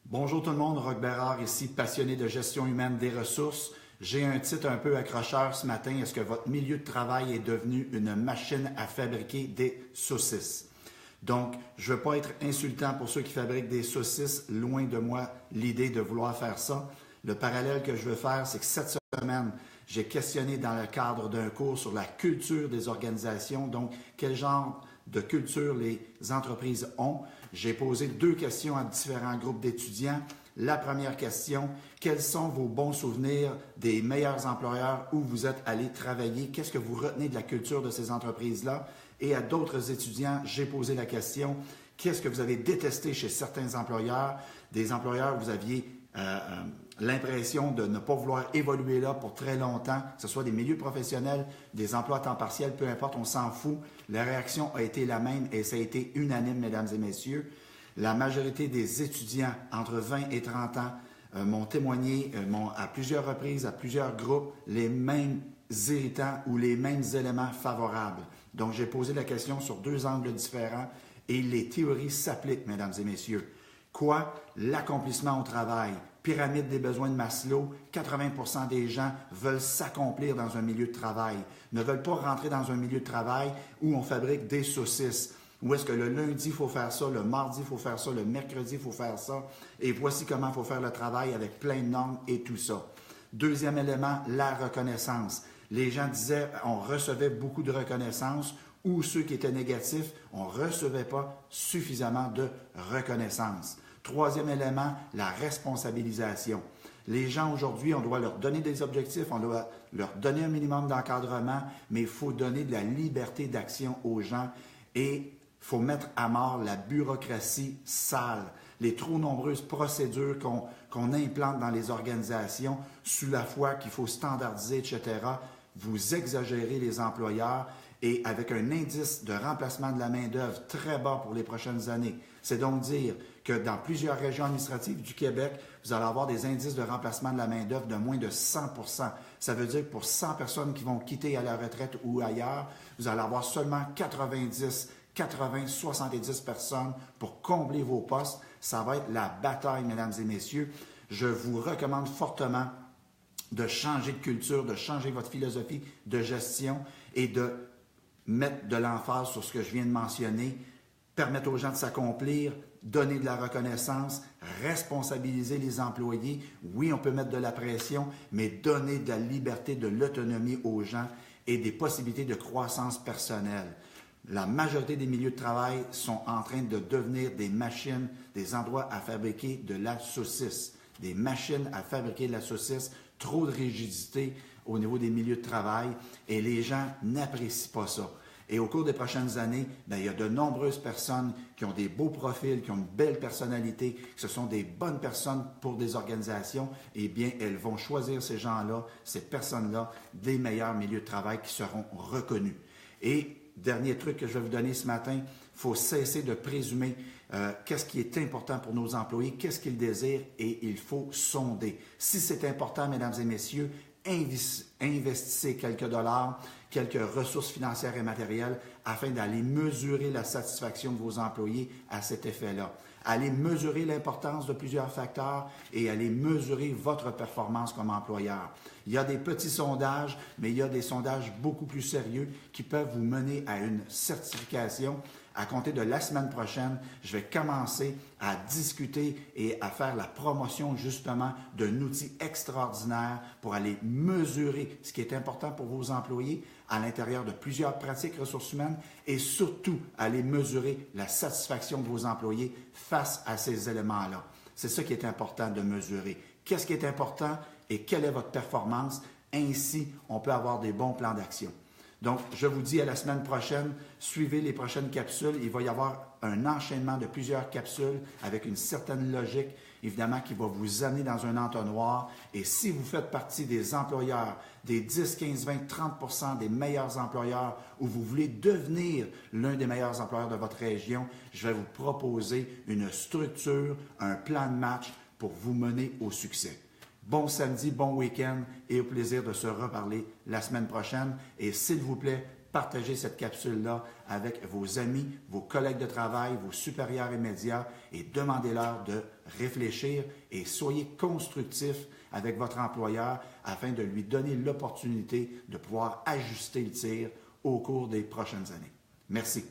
Bonjour tout le monde, Roch Bérard ici, passionné de gestion humaine des ressources. J'ai un titre un peu accrocheur ce matin. Est-ce que votre milieu de travail est devenu une machine à fabriquer des saucisses? Donc, je ne veux pas être insultant pour ceux qui fabriquent des saucisses. Loin de moi l'idée de vouloir faire ça. Le parallèle que je veux faire, c'est que cette semaine, j'ai questionné dans le cadre d'un cours sur la culture des organisations. Donc, quel genre de culture les entreprises ont. J'ai posé 2 questions à différents groupes d'étudiants. La première question, quels sont vos bons souvenirs des meilleurs employeurs où vous êtes allé travailler? Qu'est-ce que vous retenez de la culture de ces entreprises-là? Et à d'autres étudiants, j'ai posé la question, qu'est-ce que vous avez détesté chez certains employeurs? Des employeurs où vous aviez l'impression de ne pas vouloir évoluer là pour très longtemps, que ce soit des milieux professionnels, des emplois à temps partiel, peu importe, on s'en fout. La réaction a été la même et ça a été unanime, mesdames et messieurs. La majorité des étudiants entre 20 et 30 ans m'ont témoigné à plusieurs reprises, à plusieurs groupes, les mêmes irritants ou les mêmes éléments favorables. Donc, j'ai posé la question sur 2 angles différents et les théories s'appliquent, mesdames et messieurs. Quoi? L'accomplissement au travail. Pyramide des besoins de Maslow, 80% des gens veulent s'accomplir dans un milieu de travail, ne veulent pas rentrer dans un milieu de travail où on fabrique des saucisses, où est-ce que le lundi, il faut faire ça, le mardi, il faut faire ça, le mercredi, il faut faire ça, et voici comment il faut faire le travail avec plein de normes et tout ça. Deuxième élément, la reconnaissance. Les gens disaient, on recevait beaucoup de reconnaissance, ou ceux qui étaient négatifs, on ne recevait pas suffisamment de reconnaissance. Troisième élément, la responsabilisation. Les gens aujourd'hui, on doit leur donner des objectifs, on doit leur donner un minimum d'encadrement, mais il faut donner de la liberté d'action aux gens et il faut mettre à mort la bureaucratie sale, les trop nombreuses procédures qu'on implante dans les organisations sous la foi qu'il faut standardiser, etc. Vous exagérez les employeurs et avec un indice de remplacement de la main-d'œuvre très bas pour les prochaines années. C'est donc dire que dans plusieurs régions administratives du Québec, vous allez avoir des indices de remplacement de la main-d'œuvre de moins de 100 %. Ça veut dire que pour 100 personnes qui vont quitter à la retraite ou ailleurs, vous allez avoir seulement 70 personnes pour combler vos postes. Ça va être la bataille, mesdames et messieurs. Je vous recommande fortement de changer de culture, de changer votre philosophie de gestion et de mettre de l'emphase sur ce que je viens de mentionner, permettre aux gens de s'accomplir, donner de la reconnaissance, responsabiliser les employés. Oui, on peut mettre de la pression, mais donner de la liberté, de l'autonomie aux gens et des possibilités de croissance personnelle. La majorité des milieux de travail sont en train de devenir des machines, des endroits à fabriquer de la saucisse. Des machines à fabriquer de la saucisse, trop de rigidité au niveau des milieux de travail et les gens n'apprécient pas ça. Et au cours des prochaines années, il y a de nombreuses personnes qui ont des beaux profils, qui ont une belle personnalité, que ce sont des bonnes personnes pour des organisations, eh bien, elles vont choisir ces gens-là, ces personnes-là, des meilleurs milieux de travail qui seront reconnus. Et dernier truc que je vais vous donner ce matin, il faut cesser de présumer qu'est-ce qui est important pour nos employés, qu'est-ce qu'ils désirent et il faut sonder. Si c'est important, mesdames et messieurs, investissez quelques dollars, quelques ressources financières et matérielles afin d'aller mesurer la satisfaction de vos employés à cet effet-là. Allez mesurer l'importance de plusieurs facteurs et allez mesurer votre performance comme employeur. Il y a des petits sondages, mais il y a des sondages beaucoup plus sérieux qui peuvent vous mener à une certification. À compter de la semaine prochaine, je vais commencer à discuter et à faire la promotion justement d'un outil extraordinaire pour aller mesurer ce qui est important pour vos employés à l'intérieur de plusieurs pratiques ressources humaines et surtout aller mesurer la satisfaction de vos employés face à ces éléments-là. C'est ça qui est important de mesurer. Qu'est-ce qui est important et quelle est votre performance? Ainsi, on peut avoir des bons plans d'action. Donc, je vous dis à la semaine prochaine, suivez les prochaines capsules. Il va y avoir un enchaînement de plusieurs capsules avec une certaine logique, évidemment, qui va vous amener dans un entonnoir. Et si vous faites partie des employeurs, des 10, 15, 20, 30 % des meilleurs employeurs ou vous voulez devenir l'un des meilleurs employeurs de votre région, je vais vous proposer une structure, un plan de match pour vous mener au succès. Bon samedi, bon week-end et au plaisir de se reparler la semaine prochaine. Et s'il vous plaît, partagez cette capsule-là avec vos amis, vos collègues de travail, vos supérieurs immédiats et demandez-leur de réfléchir et soyez constructifs avec votre employeur afin de lui donner l'opportunité de pouvoir ajuster le tir au cours des prochaines années. Merci.